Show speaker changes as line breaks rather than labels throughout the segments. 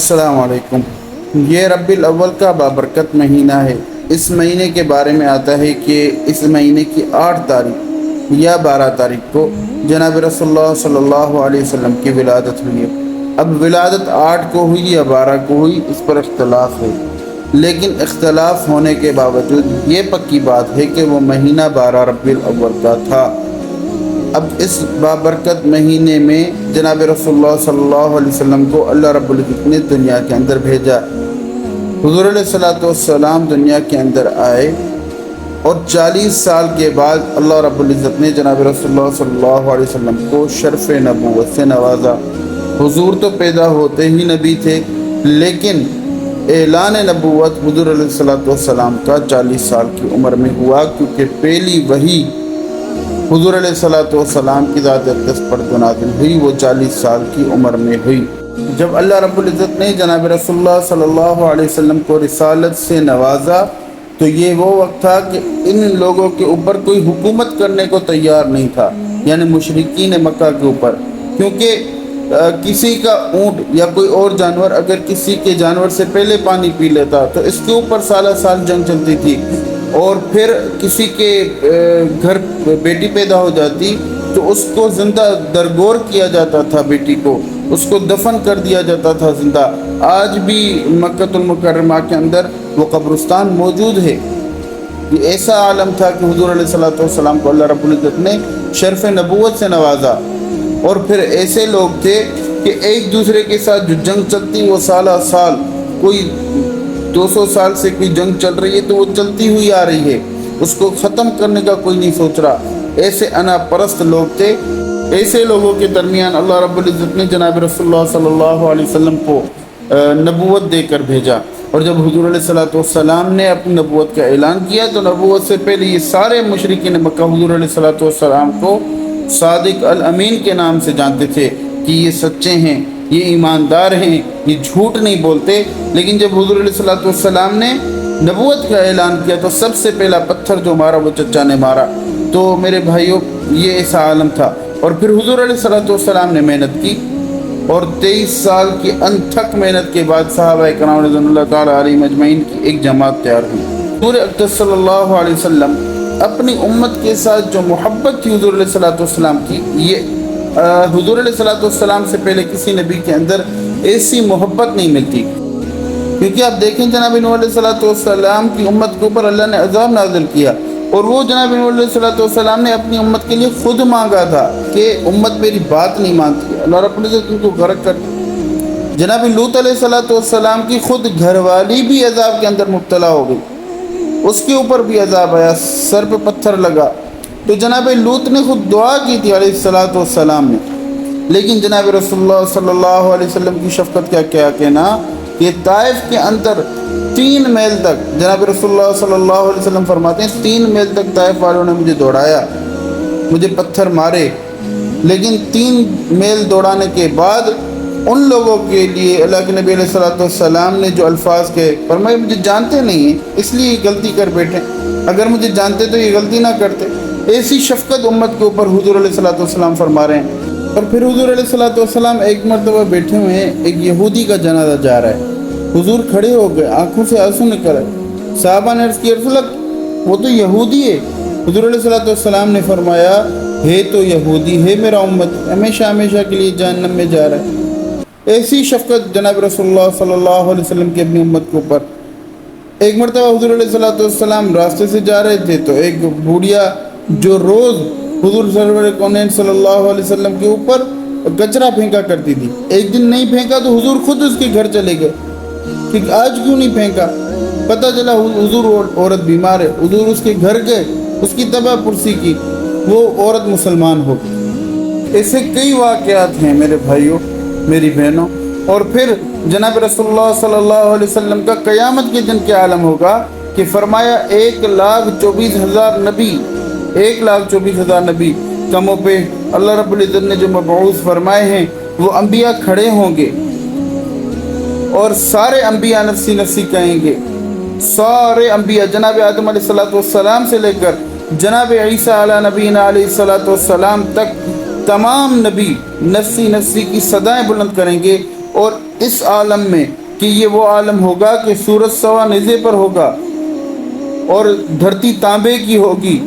السلام علیکم۔ یہ ربیع الاول کا بابرکت مہینہ ہے۔ اس مہینے کے بارے میں آتا ہے کہ اس مہینے کی 8 تاریخ یا 12 تاریخ کو جناب رسول اللہ صلی اللہ علیہ وسلم کی ولادت ہوئی ہے۔ اب ولادت 8 کو ہوئی یا 12 کو ہوئی اس پر اختلاف ہے، لیکن اختلاف ہونے کے باوجود یہ پکی بات ہے کہ وہ مہینہ 12 ربیع الاول کا تھا۔ اب اس بابرکت مہینے میں جناب رسول اللہ صلی اللہ علیہ وسلم کو اللہ رب العزت نے دنیا کے اندر بھیجا۔ حضور علیہ الصلوۃ والسلام دنیا کے اندر آئے اور 40 سال کے بعد اللہ رب العزت نے جناب رسول اللہ صلی اللہ علیہ وسلم کو شرف نبوت سے نوازا۔ حضور تو پیدا ہوتے ہی نبی تھے، لیکن اعلان نبوت حضور علیہ الصلوۃ والسلام کا 40 سال کی عمر میں ہوا، کیونکہ پہلی وحی حضور علیہ الصلوۃ والسلام کی ذات اقدس پر جو نازل ہوئی وہ 40 سال کی عمر میں ہوئی۔ جب اللہ رب العزت نے جناب رسول اللہ صلی اللہ علیہ وسلم کو رسالت سے نوازا تو یہ وہ وقت تھا کہ ان لوگوں کے اوپر کوئی حکومت کرنے کو تیار نہیں تھا، یعنی مشرکین مکہ کے اوپر، کیونکہ کسی کا اونٹ یا کوئی اور جانور اگر کسی کے جانور سے پہلے پانی پی لیتا تو اس کے اوپر سالہ سال جنگ چلتی تھی، اور پھر کسی کے گھر بیٹی پیدا ہو جاتی تو اس کو زندہ درگور کیا جاتا تھا، بیٹی کو اس کو دفن کر دیا جاتا تھا زندہ۔ آج بھی مکہ المکرمہ کے اندر وہ قبرستان موجود ہے۔ یہ ایسا عالم تھا کہ حضور علیہ الصلوۃ والسلام کو اللہ رب العزت نے شرف نبوت سے نوازا، اور پھر ایسے لوگ تھے کہ ایک دوسرے کے ساتھ جو جنگ چلتی وہ سالہ سال، کوئی 200 سال سے کوئی جنگ چل رہی ہے تو وہ چلتی ہوئی آ رہی ہے، اس کو ختم کرنے کا کوئی نہیں سوچ رہا۔ ایسے انا پرست لوگ تھے۔ ایسے لوگوں کے درمیان اللہ رب العزت نے جناب رسول اللہ صلی اللہ علیہ وسلم کو نبوت دے کر بھیجا، اور جب حضور علیہ الصلوۃ والسلام نے اپنی نبوت کا اعلان کیا تو نبوت سے پہلے یہ سارے مشرکین مکہ حضور علیہ الصلوۃ والسلام کو صادق الامین کے نام سے جانتے تھے کہ یہ سچے ہیں، یہ ایماندار ہیں، یہ جھوٹ نہیں بولتے۔ لیکن جب حضور علیہ الصلوۃ والسلام نے نبوت کا اعلان کیا تو سب سے پہلا پتھر جو مارا وہ چچا نے مارا۔ تو میرے بھائیوں، یہ ایسا عالم تھا، اور پھر حضور علیہ الصلوۃ والسلام نے محنت کی، اور 23 سال کی انتھک محنت کے بعد صحابہ کرام رضوان اللہ تعالیٰ علیہم اجمعین کی ایک جماعت تیار ہوئی۔ حضور اقدس صلی اللہ علیہ وسلم اپنی امت کے ساتھ جو محبت تھی حضور علیہ الصلوۃ والسلام کی، یہ حضور علیہ الصلوۃ والسلام سے پہلے کسی نبی کے اندر ایسی محبت نہیں ملتی، کیونکہ آپ دیکھیں جناب نوح علیہ الصلوۃ والسلام کی امت کے اوپر اللہ نے عذاب نازل کیا، اور وہ جناب نوح علیہ الصلوۃ والسلام نے اپنی امت کے لیے خود مانگا تھا کہ امت میری بات نہیں مانتی، اللہ رب العزت ان کو غرق کر۔ جناب لوط علیہ الصلوۃ والسلام کی خود گھر والی بھی عذاب کے اندر مبتلا ہو گئی، اس کے اوپر بھی عذاب آیا، سر پہ پتھر لگا، تو جناب لوط نے خود دعا کی تھی علیہ الصلوۃ والسلام نے، لیکن جناب رسول اللہ صلی اللہ علیہ وسلم کی شفقت کا کیا کہنا کہ طائف کے اندر 3 میل تک جناب رسول اللہ صلی اللہ علیہ وسلم فرماتے ہیں 3 میل تک طائف والوں نے مجھے دوڑایا، مجھے پتھر مارے، لیکن 3 میل دوڑانے کے بعد ان لوگوں کے لیے اللہ کے نبی علیہ الصلوۃ والسلام نے جو الفاظ کہے، فرمایا مجھے جانتے نہیں ہیں اس لیے یہ غلطی کر بیٹھے، اگر مجھے جانتے تو یہ غلطی نہ کرتے۔ ایسی شفقت امت کے اوپر حضور علیہ الصلوۃ والسلام فرما رہے ہیں۔ اور پھر حضور علیہ الصلوۃ والسلام ایک مرتبہ بیٹھے ہوئے ہیں، ایک یہودی کا جنازہ جا رہا ہے، حضور کھڑے ہو گئے، آنکھوں سے آنسو نکل آئے، صحابہ نے عرض کی رسول اللہ وہ تو یہودی ہے۔ حضور علیہ الصلوۃ والسلام نے فرمایا ہے تو یہودی ہے میرا امت، ہمیشہ ہمیشہ کے لیے جہنم میں جا رہا ہے۔ ایسی شفقت جناب رسول اللہ صلی اللہ علیہ وسلم کی اپنی امت کے اوپر۔ ایک مرتبہ حضور علیہ الصلوۃ والسلام راستے سے جا رہے تھے تو ایک بوڑھیا جو روز حضور سرور کونین صلی اللہ علیہ وسلم کے اوپر کچرا پھینکا کرتی تھی، ایک دن نہیں پھینکا تو حضور خود اس کے گھر چلے گئے کہ آج کیوں نہیں پھینکا۔ پتہ چلا حضور عورت بیمار ہے، حضور اس کے گھر گئے، اس کی تباہ پرسی کی، وہ عورت مسلمان ہو گئی۔ ایسے کئی واقعات ہیں میرے بھائیوں، میری بہنوں۔ اور پھر جناب رسول اللہ صلی اللہ علیہ وسلم کا قیامت کے دن کیا عالم ہوگا کہ فرمایا 1,24,000 نبی، 1,24,000 نبی کموں پہ اللہ رب العزت نے جو مبعوث فرمائے ہیں وہ انبیاء کھڑے ہوں گے، اور سارے انبیاء نفسی نفسی کہیں گے، سارے انبیاء جناب آدم علیہ الصلوۃ والسلام سے لے کر جناب عیسیٰ علیہ نبینا علیہ الصلوۃ والسلام تک تمام نبی نفسی نفسی کی صدائیں بلند کریں گے اور اس عالم میں کہ یہ وہ عالم ہوگا کہ سورج سوا نیزے پر ہوگا اور دھرتی تانبے کی ہوگی،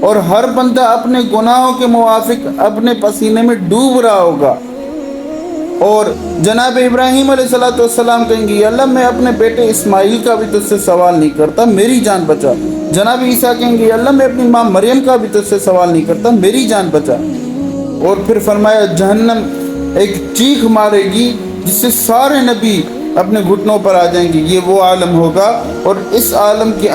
اور ہر بندہ اپنے گناہوں کے موافق اپنے پسینے میں ڈوب رہا ہوگا۔ اور جناب ابراہیم علیہ السلام کہیں گے یا اللہ میں اپنے بیٹے اسماعیل کا بھی تجھ سے سوال نہیں کرتا، میری جان بچا۔ جناب عیسیٰ کہیں گے یا اللہ میں اپنی ماں مریم کا بھی تجھ سے سوال نہیں کرتا، میری جان بچا۔ اور پھر فرمایا جہنم ایک چیخ مارے گی جس سے سارے نبی اپنے گھٹنوں پر آ جائیں گے، یہ وہ عالم ہوگا۔ اور اس عالم کے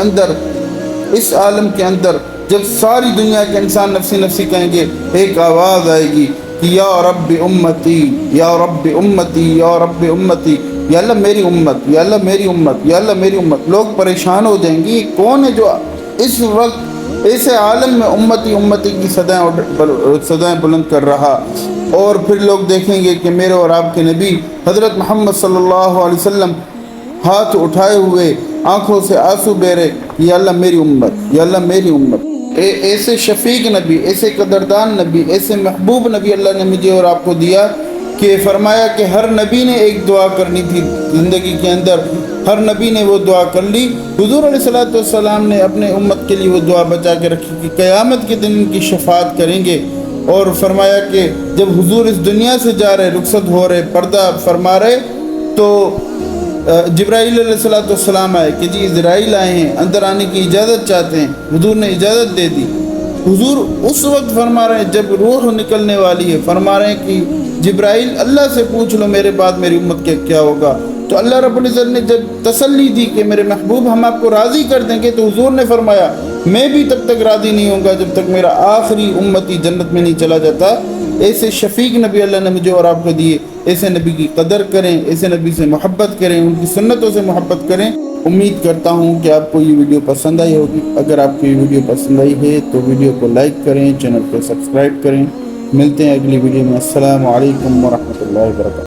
اندر جب ساری دنیا کے انسان نفسی نفسی کہیں گے، ایک آواز آئے گی کہ یا رب امتی یا رب امتی یا رب امتی، یا اللہ میری امت، یا اللہ میری امت، یا اللہ میری امت۔ لوگ پریشان ہو جائیں گے، کون ہے جو اس وقت ایسے عالم میں امتی امتی کی صدائیں بلند کر رہا؟ اور پھر لوگ دیکھیں گے کہ میرے اور آپ کے نبی حضرت محمد صلی اللہ علیہ وسلم ہاتھ اٹھائے ہوئے آنکھوں سے آنسو بہ رہے، یا اللہ میری امت، یا اللہ میری امت۔ ایسے شفیق نبی، ایسے قدردان نبی، ایسے محبوب نبی اللہ نے مجھے اور آپ کو دیا کہ فرمایا کہ ہر نبی نے ایک دعا کرنی تھی زندگی کے اندر، ہر نبی نے وہ دعا کر لی۔ حضور علیہ السلام نے اپنے امت کے لیے وہ دعا بچا کے رکھی کہ قیامت کے دن ان کی شفاعت کریں گے۔ اور فرمایا کہ جب حضور اس دنیا سے جا رہے، رخصت ہو رہے، پردہ فرما رہے، تو جبرائیل علیہ السلام آئے کہ جی اسرائیل آئے ہیں، اندر آنے کی اجازت چاہتے ہیں۔ حضور نے اجازت دے دی۔ حضور اس وقت فرما رہے ہیں جب روح نکلنے والی ہے، فرما رہے ہیں کہ جبرائیل اللہ سے پوچھ لو میرے بعد میری امت کے کیا ہوگا۔ تو اللہ رب العزت نے جب تسلی دی کہ میرے محبوب ہم آپ کو راضی کر دیں گے، تو حضور نے فرمایا میں بھی تب تک راضی نہیں ہوں گا جب تک میرا آخری امتی جنت میں نہیں چلا جاتا۔ ایسے شفیق نبی اللہ نے مجھے اور آپ کو دیے، ایسے نبی کی قدر کریں، ایسے نبی سے محبت کریں، ان کی سنتوں سے محبت کریں۔ امید کرتا ہوں کہ آپ کو یہ ویڈیو پسند آئی ہوگی۔ اگر آپ کو یہ ویڈیو پسند آئی ہے تو ویڈیو کو لائک کریں، چینل کو سبسکرائب کریں۔ ملتے ہیں اگلی ویڈیو میں۔ السلام علیکم ورحمۃ اللہ وبرکاتہ۔